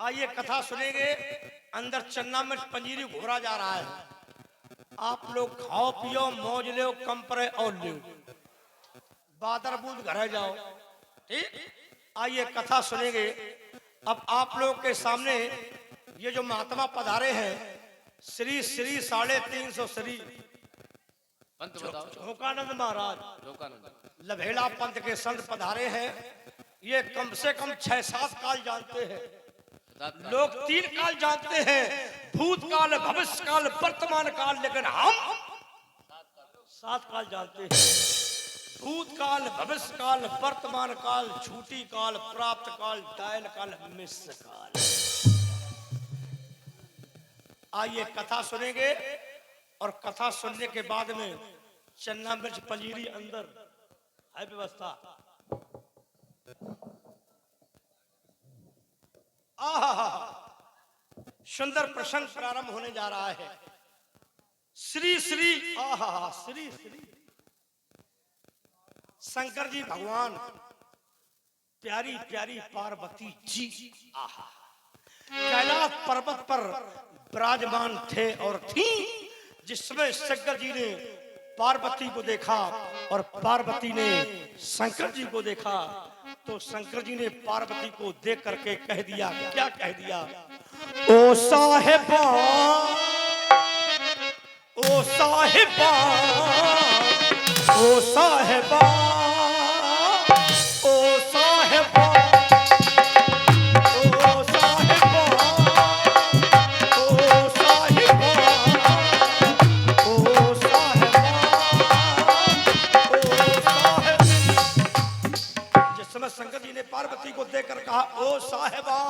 आइए कथा सुनेंगे। अंदर चन्ना में पंजीरी घोरा जा रहा है। आप लोग खाओ पियो मौज लो कम परे और लो, बादर बूंद घर जाओ। ठीक, आइए कथा सुनेंगे। अब आप लोग के सामने ये जो महात्मा पधारे हैं, श्री श्री 350 श्री झोंकानंद महाराज लभेड़ा पंथ के संत पधारे हैं। ये कम से कम 6-7 काल जानते हैं। लोग 3 काल जानते हैं, भूतकाल, भविष्य काल, वर्तमान काल, लेकिन हम 7 काल जानते हैं। भूतकाल, भविष्य काल, वर्तमान काल, झूठी काल, प्राप्त काल, डायल काल, मिश्र काल। आइए कथा सुनेंगे और कथा सुनने के बाद में चन्ना मिर्च पंजीरी अंदर है व्यवस्था। सुंदर प्रसंग प्रारंभ होने जा रहा है। श्री श्री श्री श्री शंकर जी भगवान, प्यारी प्यारी पार्वती जी कैलाश पर्वत पर विराजमान थे और थी। जिसमें शंकर जी ने पार्वती को देखा और पार्वती ने शंकर जी को देखा, तो शंकर जी ने पार्वती को देख करके कह दिया, क्या कह दिया? ओ साहिबा, ओ साहिबा, ओ साहिबा, ओ साहिबा, ओ साहिबा, ओ साहिबा, ओ साहिबा, ओ साहिबा। जिस समय शंकर जी ने पार्वती को देखकर कहा ओ साहिबा,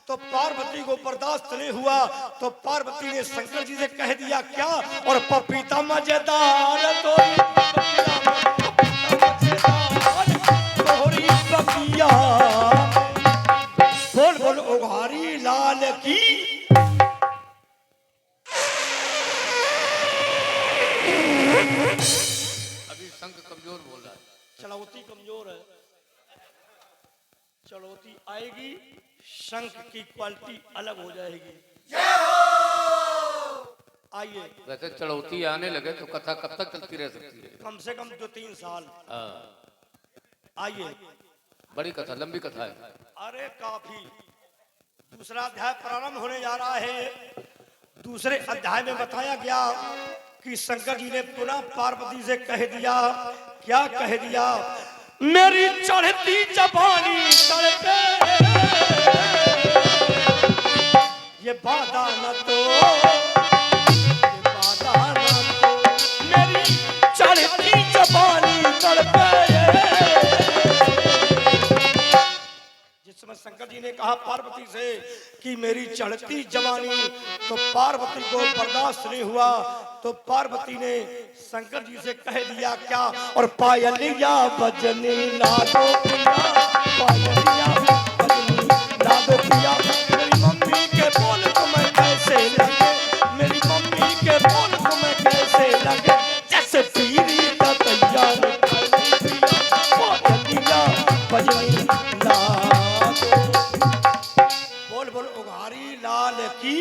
तो पार्वती को बर्दाश्त नहीं हुआ, तो पार्वती ने शंकर जी से कह दिया क्या? और पपीता मजेदार बोल बोल उघारी लाल की। अभी शंख कमजोर बोल रहा है, चढ़ौती कमजोर है। चढ़ौती आएगी, शंख की क्वालिटी अलग हो जाएगी। आइए, वैसे चढ़ौती आने लगे तो कथा कब तक चलती रह सकती है? कम से कम 2-3 साल। आइए, बड़ी कथा, लंबी कथा है। अरे काफी। दूसरा अध्याय प्रारंभ होने जा रहा है। दूसरे अध्याय में बताया गया कि शंकर जी ने पुनः पार्वती से कह दिया, क्या कह दिया? मेरी चढ़ती जवानी तड़पे, ये बाधा न तो, ये बाधा न तो, मेरी चढ़ती जवानी तड़पे। जिस समय शंकर जी ने कहा पार्वती से कि मेरी चढ़ती जवानी, तो पार्वती को बर्दाश्त नहीं हुआ, तो पार्वती ने शंकर जी से कह दिया क्या? और पायलिया बजनी लादो पिया, पायलिया बजनी लादो पिया। मेरी मम्मी के बोल तुम्हें कैसे लगे, मेरी मम्मी के बोल तुम्हें कैसे लगे? जैसे पीरी का तैयार पायलिया बजनी लादो। बोल बोल उघारी लाल की।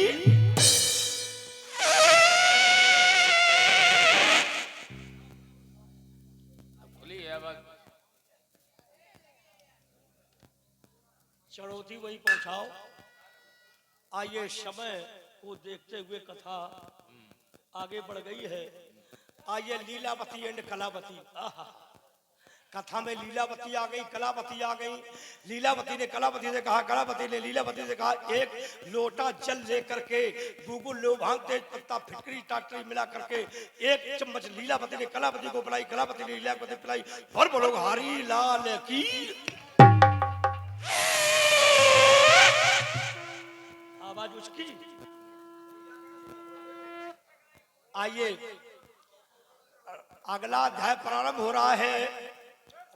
चढ़ौती वही पहुंचाओ। आइए, समय को देखते हुए कथा आगे बढ़ गई है। आइए, लीलावती एंड कलावती। कथा में लीलावती आ गई, कलावती आ गई। लीलावती ने कलावती से कहा, कलावती ने लीलावती से कहा, एक लोटा जल लेकर के गुगुल लोभांग तेज पत्ता फिटकरी टाटरी मिला करके 1 चम्मच लीलावती ने कलावती को पिलाई, कलावती ने लीलावती पिलाई। और बोलो हरी लाल की। आवाज उसकी। आइए, अगला अध्याय प्रारंभ हो रहा है।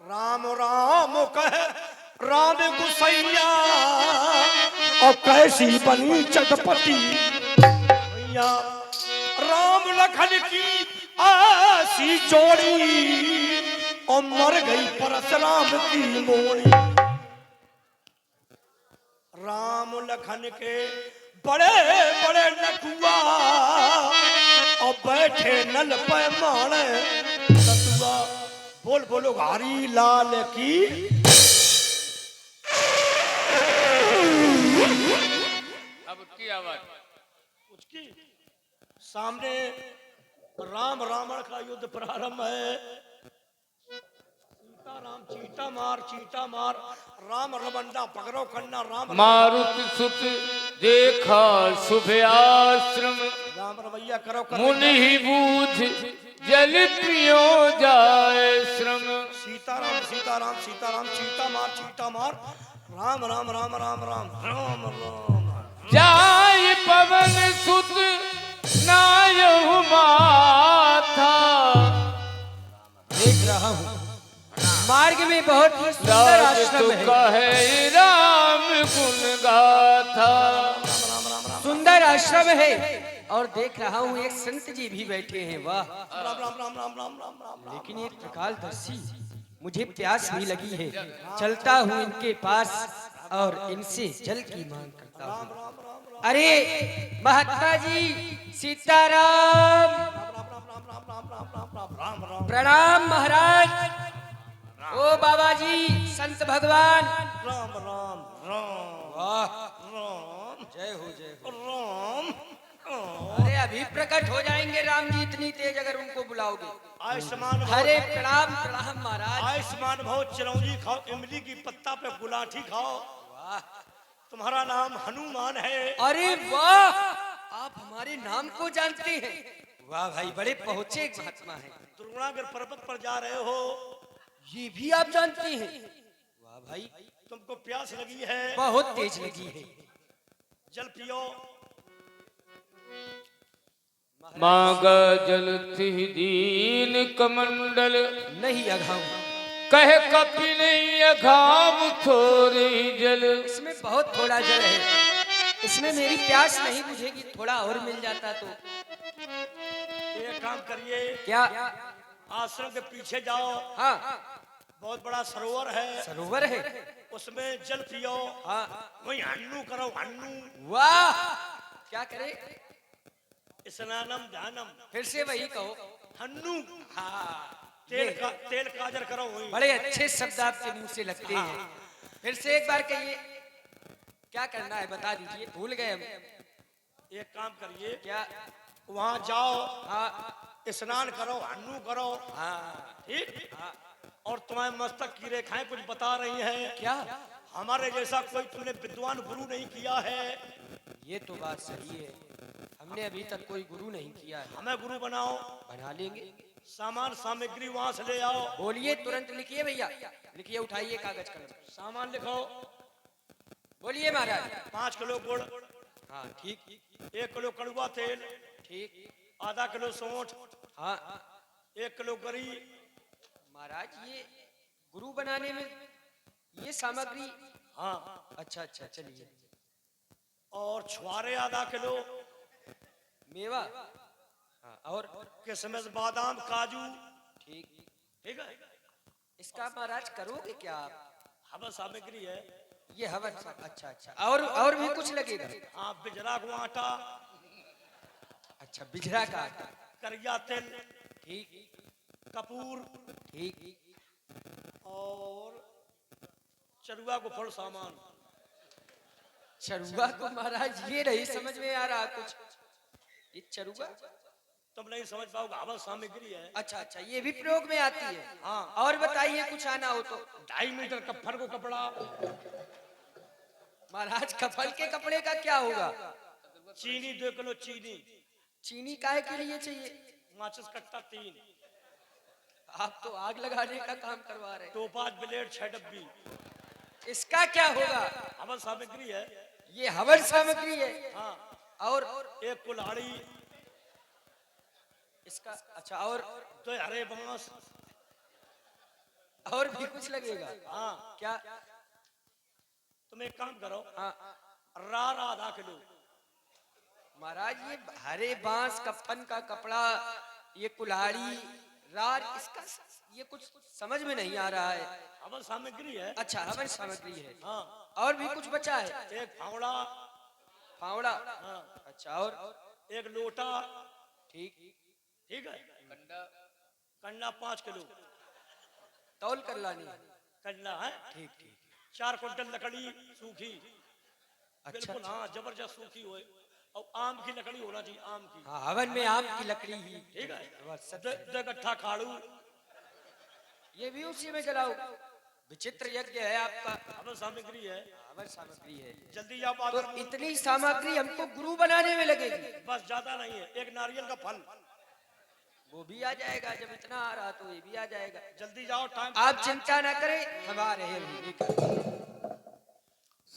राम राम कह राम गुसैया, और कैसी बनी चटपटी भैया। राम लखन की ऐसी जोड़ी, और मर गई परशुराम की मोड़ी। राम लखन के बड़े बड़े नकुआ और बैठे नल पैमाने सतुआ। बोल बोलो हरी लाल की। अब की आवाज उसकी सामने राम रावण का युद्ध प्रारंभ है। सीता राम चीता मार राम रमंडा पकड़ो खन्ना राम मारुति सुत देखा शुभ आश्रम राम रमैया करो मुनि ही बूझ जल पियो जाए श्रम। सीताराम सीताराम सीताराम चीता मार राम राम राम राम राम राम राम जाय पवन सुत नायहु माथा। देख रहा हूँ मार्ग में बहुत ही सुंदर आश्रम है। कहे राम गुण गाथा। सुंदर आश्रम है और देख रहा हूँ एक संत जी भी बैठे हैं। वाह, राम राम राम राम राम राम राम। लेकिन एक त्रिकालदर्शी, मुझे प्यास भी लगी है। चलता हूँ इनके पास और इनसे जल की मांग करता हूँ। अरे महात्मा जी सीताराम, प्रणाम महाराज। ओ बाबा जी संत भगवान, राम राम राम वाह, राम जय हो जय हो। राम। अरे अभी प्रकट हो जाएंगे राम जी इतनी तेज अगर उनको बुलाओगे। आयुष्मान अरे प्रणाम प्रणाम महाराज। आयुष्मान भाव चिरौंजी खाओ, इमली की पत्ता पे गुलाठी खाओ। वाह, तुम्हारा नाम हनुमान है। अरे वाह, आप हमारे नाम को जानते हैं। वाह भाई, बड़े पहुंचे महात्मा हैं। द्रोणागिर पर्वत पर जा रहे हो, ये भी आप जानते हैं। वाह भाई, तुमको प्यास लगी है, बहुत तेज लगी है। जल पियो। मांगा जल थी दीन कमंडल नहीं अघाऊं, कहे कपि नहीं अघाव थोड़ी जल। इसमें बहुत थोड़ा जल है, इसमें मेरी प्यास नहीं बुझेगी। थोड़ा और मिल जाता तो। एक काम करिए, क्या? आश्रम के पीछे जाओ, हाँ, बहुत बड़ा सरोवर है, सरोवर है। उसमें जल पियो। हाँ, वही हन्नू करो हन्नू। वाह, क्या करे? स्नानम ध्यानम। फिर से वही कहो। हन्नू। हाँ, तेल काजर करो वही। बड़े अच्छे शब्द आपके मुंह से लगते हैं। फिर से एक बार कहिए, क्या करना है बता दीजिए, भूल गए हम। एक काम करिए, क्या? वहां जाओ, हाँ स्नान करो हन्नू करो, हाँ ठीक। और तुम्हारे मस्तक की रेखाएं कुछ बता रही हैं। क्या? हमारे जैसा कोई तुमने विद्वान गुरु नहीं किया है। ये तो बात सही है, हमने अभी तक कोई गुरु नहीं किया है। हमें गुरु बनाओ। बना लेंगे। सामान सामग्री वहां से ले आओ। बोलिए, तुरंत लिखिए भैया, लिखिए, उठाइए कागज कलम। सामान लिखो। बोलिए महाराज। 5 किलो गुड़, हाँ ठीक, 1 किलो कड़ुआ तेल, ठीक, आधा किलो सौंठ, हाँ 1 किलो गरी। महाराज, ये गुरु बनाने में ये सामग्री? हाँ, अच्छा अच्छा, चलिए। और छुआरे आधा किलो, मेवा? हाँ, और? किशमिश बादाम काजू, ठीक। ठीक है। इसका महाराज करोगे क्या आप? हवन सामग्री है। ये हवन सा, अच्छा अच्छा। और भी कुछ लगेगा? हाँ, बिजरा को आटा, अच्छा, बिजरा का आटा, करिया तेल, ठीक कपूर ठीक। और चरुआ को फल सामान। चरुआ को महाराज ये नहीं समझ में आ रहा कुछ। ये चरुआ? तुम नहीं समझ पाओगे, हवन सामग्री है। अच्छा अच्छा, ये भी प्रयोग में आती है। हाँ। और बताइए, कुछ आना हो तो। 2.5 मीटर कफन को कपड़ा। महाराज, कफल के कपड़े का क्या होगा? चीनी 2 किलो चीनी। चीनी काहे के लिए चाहिए? माचिस कट्टा 3। आप तो आग लगाने का काम करवा रहे हैं। टोपाज ब्लेड 6 डब्बी। इसका क्या होगा? हवन सामग्री है। ये हवन सामग्री है। हाँ। और 1 कुल्हाड़ी, इसका? अच्छा, और? 2 हरे बांस। और भी कुछ लगेगा? हाँ। क्या? तुम एक काम करो, हाँ रार आधा किलो। महाराज, ये हरे बांस, कफन का कपड़ा, ये कुल्हाड़ी, रार इसका ये कुछ समझ में नहीं आ रहा है। हवन सामग्री है। अच्छा हवन सामग्री है। हाँ। और भी कुछ बचा है? एक फावड़ा। फावड़ा। हाँ। अच्छा और एक लोटा। ठीक ठीक है। कंडा 5 किलो तौल कर लानी। कंडा है। ठीक ठीक। 4 कुंटल लकड़ी सूखी। अच्छा बिल्कुल हाँ, जबरदस्त सूखी हो और आम की लकड़ी होना चाहिए, आम की। हाँ हवन में आम की लकड़ी ही। ठीक है। 2 गट्ठा खाड़ू। ये भी उसी में जलाओ। विचित्र यज्ञ है आपका। हवन सामग्री है। हवन सामग्री है। जल्दी आप तो आगे। इतनी सामग्री हमको गुरु बनाने में लगेगी। बस ज्यादा नहीं है, एक नारियल का फल वो भी आ जाएगा। जब इतना आ रहा तो ये भी आ जाएगा। जल्दी जाओ, टाइम। आप चिंता ना करें, हम आ रहे हैं।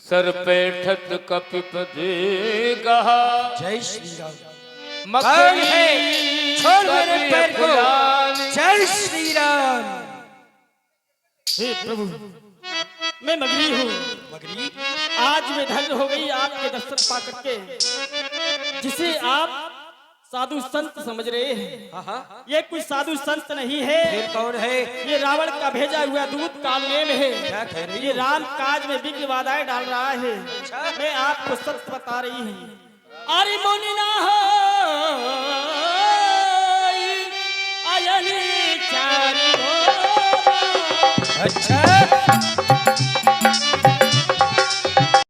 सर पेठत कपिप देगा। जय श्री राम। मकड़ी छोड़ मेरे कभी पैर को। फुलानी। जय श्री राम। हे प्रभु, मैं मगरी हूँ। मगरी आज मैं धन्य हो गई आपके दर्शन पा करके। जिसे आप साधु संत समझ रहे हैं, हाँ हाँ, ये कोई साधु संत नहीं है। फिर कौन है? ये रावण का भेजा हुआ दूत कालने में है। क्या कह रही ये हो? राम काज में विघ्न बाधाएं डाल रहा है। अच्छा। मैं आपको सत्य बता रही हूँ। अरे मुनि ना हो